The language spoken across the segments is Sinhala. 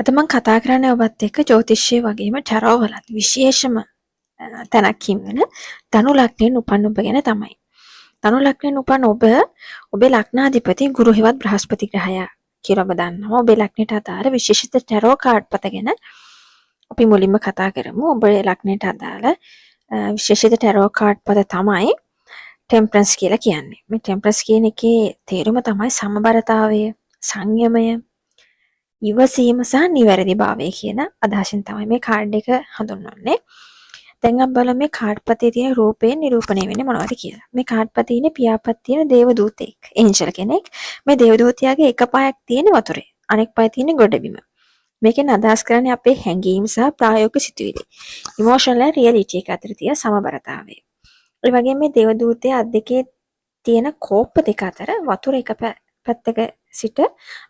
අද මම කතා කරන්නේ ඔබත් එක්ක ජ්‍යොතිෂය වගේම ටැරෝ වලත් විශේෂම තැනක් හිමිවෙන ධනු ලග්නයෙන් උපන් ඔබ ගැන තමයි. ධනු ලග්නයෙන් උපන් ඔබේ ලග්නාධිපති ගුරු හෙවත් බ්‍රහස්පති ග්‍රහයා කියලා ඔබ දන්නවා. ඔබේ ලග්නයට අදාළ විශේෂිත ටැරෝ කාඩ් පත ගැන අපි මුලින්ම කතා කරමු. ඔබේ ලග්නයට අදාළ විශේෂිත ටැරෝ කාඩ් පත තමයි ටෙම්පරන්ස් කියලා කියන්නේ. මේ ටෙම්පරන්ස් කියන එකේ තේරුම තමයි සමබරතාවය, සංයමය, ඉවසීම සහ නිවැරදි භාවය කියන අදහසින් තමයි මේ කාඩ් එක හඳුන්වන්නේ. දැන් අපි බලමු මේ කාඩ් පතේ තියෙන රූපයෙන් නිරූපණය වෙන්නේ මොනවද කියලා. මේ කාඩ් පතේ ඉන්නේ පියාපත් තියෙන දේවදූතෙක්, ඒන්ජල් කෙනෙක්. මේ දේවදූතයාගේ එක පායක් තියෙන වතුරේ, අනෙක් පාය තියෙන ගොඩබිම. මේකෙන් අදහස් කරන්නේ අපේ හැඟීම් සහ ප්‍රායෝගික සිතුවිලි. ඉමෝෂනල් and රියැලිටි එක අතර තියෙන සමබරතාවය. ඒ වගේම මේ දේවදූතයා අත් දෙකේ තියෙන කෝප්ප දෙක අතර වතුර එක පැත්තක සිට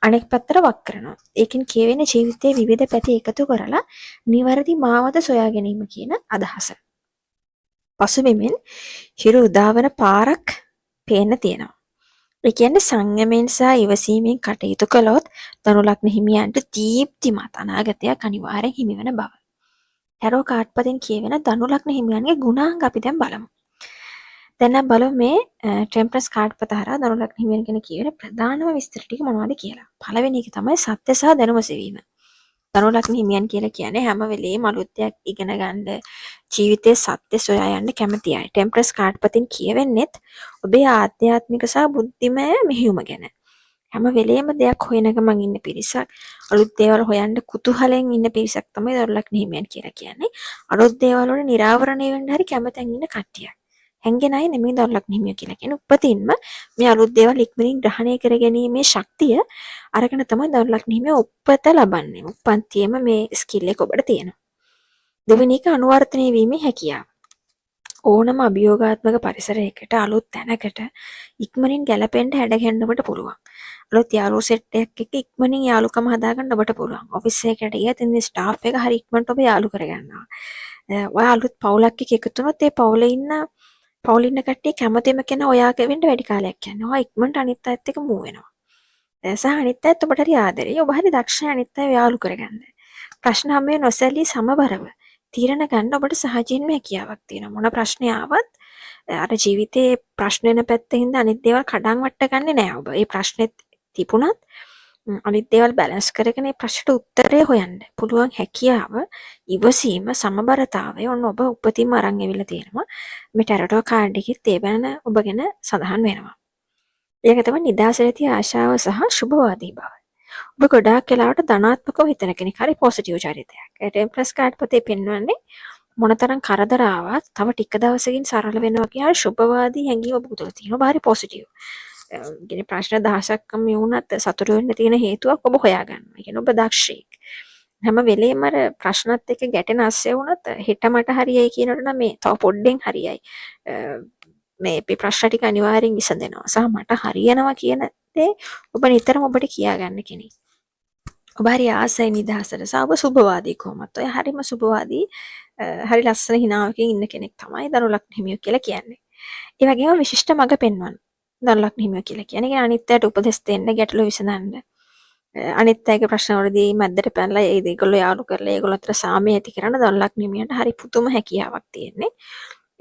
අනෙක් පැත්තට වක් කරනවා. ඒකෙන් කියවෙන්නේ ජීවිතයේ විවිධ පැති එකතු කරලා නිවැරදි මාවත සොයා ගැනීම කියන අදහස. පසුබිමින් හිරු උදාවන පාරක් පේන්න තියෙනවා. ඒ කියන්නේ සංයමයෙන් සහ ඉවසීමෙන් කටයුතු කළොත් ධනු ලග්න හිමියන්ට දීප්තිමත් අනාගතයක් අනිවාර්යෙන් හිමි වෙන බව. ටැරෝ කාඩ් පතෙන් කියවෙන ධනු ලග්න හිමියන්ගේ ගුණාංග අපි දැන් බලමු. දැන් අපි බලමු මේ ටෙම්පරන්ස් කාඩ් පත හරහා ධනු ලග්න හිමියන් ගැන කියවෙන ප්‍රධානම විස්තර ටික මොනවද කියලා. පළවෙනි එක තමයි සත්‍ය සහ දැනුම සෙවීම. ධනු ලග්න හිමියන් කියලා කියන්නේ හැම වෙලේම අලුත් දෙයක් ඉගෙන ගන්න, ජීවිතයේ සත්‍ය සොයා යන්න කැමති අය. ටෙම්පරන්ස් කාඩ් පතින් කියවෙන්නේත් ඔබේ ආධ්‍යාත්මික සහ බුද්ධිමය මෙහෙයුම ගැන. හැම වෙලේම දෙයක් හොයන ගමන් ඉන්න පිරිසක්, අලුත් දේවල් හොයන්න කුතුහලයෙන් ඉන්න පිරිසක් තමයි ධනු ලග්න හිමියන් කියලා කියන්නේ. අලුත් දේවල් වල නිරාවරණය වෙන්න හරි කැමතෙන් ඉන්න කට්ටියක්. හැංගෙන අය නෙමෙයි ධනු ලග්න හිමියෝ කියලා කියන්නේ. උපතින්ම මේ අලුත් දේවල් ඉක්මනින් ග්‍රහණය කර ගැනීමේ ශක්තිය අරගෙන තමයි ධනු ලග්න හිමියෝ උපත ලබන්නේ. උපන්තියේම මේ ස්කිල් එක ඔබට තියෙනවා. දෙවෙනි එක අනුවර්තනය වීමේ හැකියාව. ඕනම අභියෝගාත්මක පරිසරයකට අලුත් තැනකට ඉක්මනින් ගැලපෙන්න හැඩගැහෙන්න ඔබට පුළුවන්. අලුත් යාළුවෝ සෙට් එකක් එක්ක ඉක්මනින් යාළුකම හදාගන්න ඔබට පුළුවන්. ඔෆිස් එකකට ගියත් ඉන්නේ ස්ටාෆ් එක හරි ඉක්මනට ඔබ යාළු කරගන්නවා. ඔය අලුත් පවුලක් එක්ක එකතු වුණොත් ඒ පවුලේ ඉන්න කට්ටිය කැමතිම කෙනා ඔයාගේ වෙන්න වැඩි කාලයක් යනවා. ඔයා ඉක්මනට අනිත් අයත් එක්ක මූව් වෙනවා. සහ අනිත් අයත් ඔබට හරි ආදරේ. ඔබ හරි දක්ෂයි අනිත් අයව යාළු කරගන්න. ප්‍රශ්න හැම නොසැලී සමබරව තීරණ ගන්න ඔබට සහජයෙන්ම හැකියාවක් තියෙනවා. මොන ප්‍රශ්නේ ආවත් අර ජීවිතේ ප්‍රශ්න වෙන පැත්තේ හින්දා අනිත් දේවල් කඩන් වට ගන්නෙ නෑ ඔබ. ඒ ප්‍රශ්නෙත් තිබුණත් අනිත් දේවල් බැලන්ස් කරගෙන ඒ ප්‍රශ්නට උත්තරේ හොයන්න පුළුවන් හැකියාව, ඉවසීම, සමබරතාවය ඔන්න ඔබ උපතින්ම අරන් ඇවිල්ලා තියෙනවා. මේ ටැරොටෝ කාඩ් එකෙත් ඒ බෑන ඔබ ගැන සඳහන් වෙනවා. ඒක තමයි නිදහසට ඇති ආශාව සහ සුබවාදී බව. ඔබ ගොඩාක් වෙලාවට ධනාත්මකව හිතන කෙනෙක්. හරි පොසිටිව් චරිතයක්. ඒ ටෙම්පරන්ස් කාඩ් පොතේ පෙන්වන්නේ මොනතරම් කරදර ආවත් තව ටික දවසකින් සරල වෙනවා කියන සුබවාදී හැඟීම ඔබ තුළ තියෙනවා. හරි පොසිටිව්. කියන්නේ ප්‍රශ්න දහසක්ම වුණත් සතුට වෙන්න තියෙන හේතුවක් ඔබ හොයාගන්නවා. ඒ කියන්නේ ඔබ දක්ෂයෙක්. හැම වෙලේම අර ප්‍රශ්නත් එක්ක ගැටෙන අස්සේ වුණත් හෙට මට හරියයි කියනකොට නම් මේ තව පොඩ්ඩෙන් හරියයි. මේ ප්‍රශ්න ටික අනිවාර්යෙන් විසඳෙනවා. සහ මට හරියනවා කියන දේ ඔබ නිතරම ඔබට කියාගන්න කෙනෙක්. ඔබ හරි ආසයි නිදහසට සහ ඔබ සුබවාදී කොහොමත්. ඔය හරිම සුබවාදී හරි ලස්සන හිනාවකින් ඉන්න කෙනෙක් තමයි ධනු ලග්න හිමියෝ කියලා කියන්නේ. ඒ වගේම විශිෂ්ට මඟ පෙන්වන ධනු ලග්න හිමියෝ කියලා කියන්නේ අනිත් අයට උපදෙස් දෙන්න, ගැටලු විසඳන්න. අනිත් අයගේ ප්‍රශ්න වලදී මැද්දට පැනලා ඒ ඒගොල්ලෝ යාළු කරලා ඒගොල්ලෝ අතර සාමය ඇති කරන ධනු ලග්න හිමියන්ට හරි පුදුම හැකියාවක් තියෙන්නේ.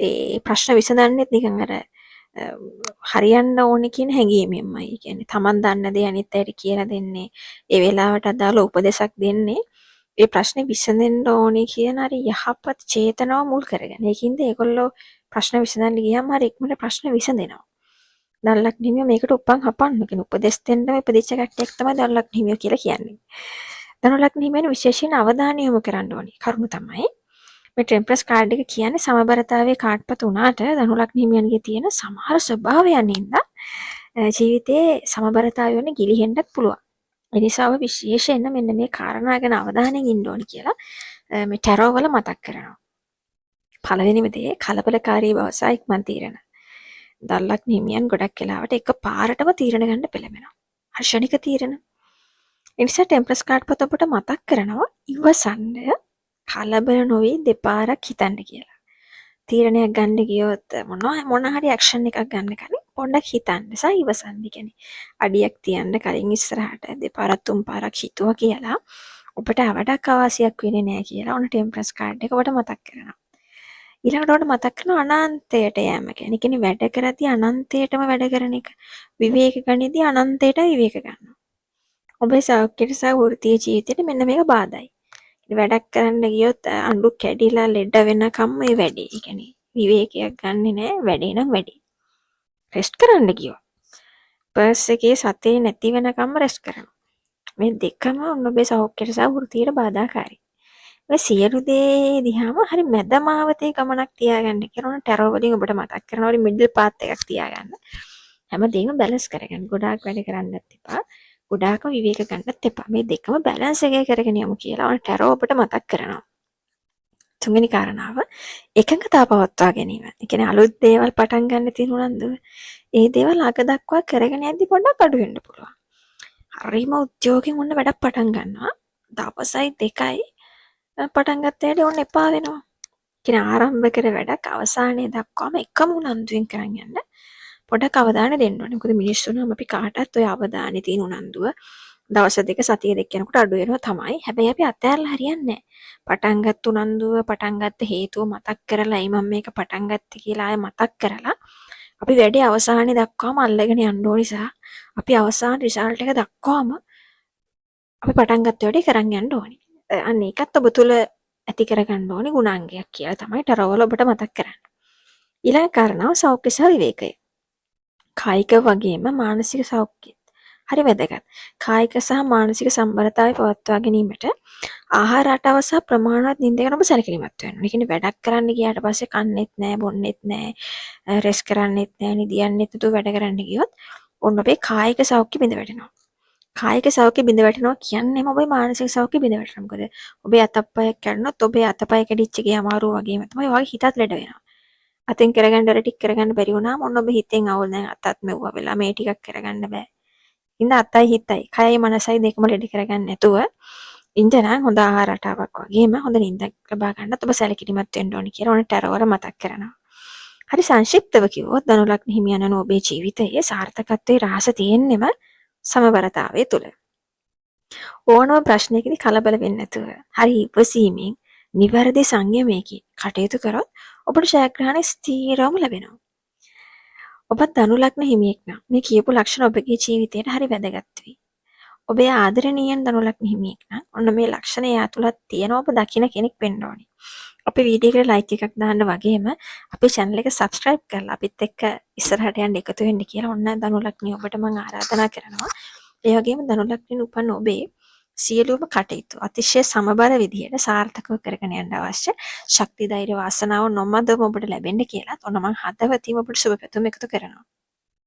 ඒ ප්‍රශ්න විසඳන්නෙත් නිකන් අර හරියන්න ඕනේ කියන හැඟීමෙන්මයි. ඒ කියන්නේ Taman දන්න දේ අනිත් අයට කියලා දෙන්නේ. ඒ වෙලාවට අදාළ උපදේශක් දෙන්නේ. ඒ ප්‍රශ්නේ විසඳෙන්න ඕනේ කියන හරි යහපත් චේතනාව මුල් කරගෙන. ඒකින්ද ඒගොල්ලෝ ප්‍රශ්න විසඳන්න ගියාම හරි ඉක්මනට ප්‍රශ්න විසඳෙනවා. ධනු ලග්න හිමියෝ මේකට උපන් හපන්න කියන උපදෙස් දෙන්න ඉපදිච්ච කට්ටියක් තමයි ධනු ලග්න හිමියෝ කියලා කියන්නේ. ධනු ලග්න හිමියන් විශේෂයෙන් අවධානය යොමු කරන්න ඕනේ. කරුණු තමයි මේ ටෙම්පරන්ස් කාඩ් එක කියන්නේ සමබරතාවයේ කාඩ්පත උනාට ධනු ලග්න හිමියන්ගේ තියෙන සමහර ස්වභාවයන් හින්දා ජීවිතයේ සමබරතාවය වෙන ගිලිහෙන්නත් පුළුවන්. ඒ නිසා ඔබ විශේෂයෙන්ම මෙන්න මේ කාරණා ගැන අවධානයෙන් ඉන්න ඕනි කියලා මේ ටැරෝ වල මතක් කරනවා. පළවෙනිම දේ කලබලකාරී බව සහ ඉක්මන් තීරණ. ධනු ලග්න හිමියන් ගොඩක් වෙලාවට එක පාරටම තීරණ ගන්න පෙළඹෙනවා. හර්ෂණික තීරණ. ඒ නිසා ටෙම්පරන්ස් කාඩ් පොත ඔබට මතක් කරනවා ඉවසන්න, කලබල නොවි දෙපාරක් හිතන්න කියලා. තීරණයක් ගන්න ගියොත් මොන හරි ඇක්ෂන් එකක් ගන්න කලින් පොඩ්ඩක් හිතන්න සහ ඉවසන්න. කියන්නේ අඩියක් තියන්න කලින් ඉස්සරහට දෙපාරක් තුන් පාරක් හිතුවා කියලා ඔබට අවඩක් අවාසියක් වෙන්නේ නැහැ කියලා ඔන්න ටෙම්පරන්ස් කාඩ් එක ඔබට මතක් කරනවා. ඊළඟට ඔබට මතක් කරනවා අනන්තයට යෑම ගැන. ඒ කියන්නේ වැඩ කරද්දී අනන්තයටම වැඩ කරන එක. විවේක ගනිද්දී අනන්තයට විවේක ගන්නවා. ඔබේ සෞඛ්‍යයට සහ වෘත්තීය ජීවිතයට මෙන්න මේක බාධායි. වැඩක් කරන්න ගියොත් අඬු කැඩිලා ලෙඩ වෙනකම් මේ වැඩේ. ඒ කියන්නේ විවේකයක් ගන්නෙ නෑ, වැඩේ නම් වැඩේ. රෙස්ට් කරන්න ගියොත් පර්ස් එකේ සතේ නැති වෙනකම්ම රෙස්ට් කරනවා. මේ දෙකම ඔන්න ඔබේ සෞඛ්‍යයට සහ වෘත්තියට බාධාකාරයි. මේ සියලු දේ දිහාම හරි මැදමාවතේ ගමනක් තියාගන්න කියලා ඔන්න ටැරෝ වලින් ඔබට මතක් කරනවා. හරි මිඩල් පාත් එකක් තියාගන්න. හැමදේම බැලන්ස් කරගන්න. ගොඩාක් වැඩ කරන්නත් එපා. ගොඩාක් විවේක ගන්නත් එපා. මේ දෙකම බැලන්ස් එකේ කරගෙන යමු කියලා ඔන්න ටැරෝ ඔබට මතක් කරනවා. තුන්වෙනි කාරණාව එකඟතාව පවත්වා ගැනීම. ඒ කියන්නේ අලුත් දේවල් පටන් ගන්න තියෙන උනන්දුව. ඒ දේවල් අග දක්වා කරගෙන යද්දි පොඩ්ඩක් අඩු වෙන්න පුළුවන්. හරිම උද්‍යෝගයෙන් ඔන්න වැඩක් පටන් ගන්නවා. දවසයි දෙකයි පටන් ගත්ත හැටි ඔන්න එපා වෙනවා. කියන්නේ ආරම්භ කර වැඩක් අවසානයේ දක්වාම එකම උනන්දුවෙන් කරන් යන්න පොඩ්ඩක් අවධානය දෙන්න ඕනේ. මොකද මිනිස්සු නම් අපි කාටත් ඔය අවධානය තියෙන උනන්දුව දවස් දෙක සතිය දෙක යනකොට අඩු වෙනවා තමයි. හැබැයි අපි අතහැරලා හරියන්නේ නැහැ. පටන් ගත්ත උනන්දුව පටන් ගත්ත හේතුව මතක් කරලා මම මේක පටන් ගත්තේ කියලා ආය මතක් කරලා අපි වැඩේ අවසානයේ දක්වාම අල්ලගෙන යන්න ඕන නිසා අපි අවසාන රිසල්ට් එක දක්වාම අපි පටන් ගත්ත වැඩේ කරන් යන්න ඕනේ. අන්න ඒකත් ඔබ තුල ඇති කරගන්න ඕනේ ගුණාංගයක් කියලා තමයි ටරවල ඔබට මතක් කරන්නේ. ඊළඟ කාරණාව සෞඛ්‍ය සහ විවේකය. කායික වගේම මානසික සෞඛ්‍යයත් හරි වැදගත්. කායික සහ මානසික සම්බරතාවය පවත්වා ගැනීමට ආහාර රටාව සහ ප්‍රමාණවත් නිින්ද ගැන ඔබ සැලකිලිමත් වෙන්න ඕනේ. ඒ කියන්නේ වැඩක් කරන්න ගියාට පස්සේ කන්නේත් නැහැ, බොන්නේත් නැහැ, රෙස්ට් කරන්නෙත් නැහැ, නිදියන්නෙත් නැතුව වැඩ කරන්න ගියොත් ඔන්න ඔබේ කායික සෞඛ්‍ය බිඳ වැටෙනවා. කායික සෞඛ්‍ය බිඳ වැටෙනවා කියන්නේම ඔබේ මානසික සෞඛ්‍ය බිඳ වැටෙනවා. මොකද ඔබේ අතපය කැඩුණොත් ඔබේ අතපය කැඩිච්ච ගේ අමාරුව වගේම තමයි ඔයගේ හිතත් ලෙඩ වෙනවා. අතෙන් කරගන්න දර ටික කරගන්න බැරි වුණාම ඔන්න ඔබ හිතෙන් අවුල් දැන් අතත් මෙව්වා වෙලා මේ ටිකක් කරගන්න බෑ. ඉතින් අතයි හිතයි කයයි මනසයි දෙකම ලෙඩ කරගන්න නැතුව ඉඳලා හොඳ ආහාර රටාවක් වගේම හොඳ නිින්දක් ලබා ගන්නත් ඔබ සැලකිලිමත් වෙන්න ඕනේ කියලා ඔන්න ටැරෝවල මතක් කරනවා. හරි සංක්ෂිප්තව කිව්වොත් ධනු ලග්න හිමියන් ඔබේ ජීවිතයේ සාර්ථකත්වයේ රහස තියෙන්නෙම සමබරතාවය තුල. ඕනම ප්‍රශ්නයකදී කලබල වෙන්නේ නැතුව හරි ඉවසීමෙන් නිවැරදි සංයමයකින් කටයුතු කරොත් ඔබට ජයග්‍රහණය ස්ථීරවම ලැබෙනවා. ඔබත් ධනු ලග්න හිමියෙක් නම් මේ කියපු ලක්ෂණ ඔබගේ ජීවිතයට හරි වැදගත් වෙයි. ඔබේ ආදරණීයන් ධනු ලග්න හිමියෙක් නම් ඔන්න මේ ලක්ෂණ එයා තුලත් තියෙන ඔබ දකින්න කෙනෙක් වෙන්න ඕනේ. අපේ වීඩියෝ එකට ලයික් එකක් දාන්න වගේම අපේ channel එක subscribe කරලා අපිත් එක්ක ඉස්සරහට යන්න එකතු වෙන්න කියලා ඔන්න ධනු ලග්නේ ඔබට මම ආරාධනා කරනවා. ඒ වගේම ධනු ලග්නෙන් උපන් ඔබේ සියලුම කටයුතු අතිශය සමබර විදිහට සාර්ථකව කරගෙන යන්න අවශ්‍ය ශක්ති ධෛර්ය වාසනාව නොමදව ඔබට ලැබෙන්න කියලා ඔන්න මම හදවතින්ම ඔබට සුබ පැතුම් එකතු කරනවා.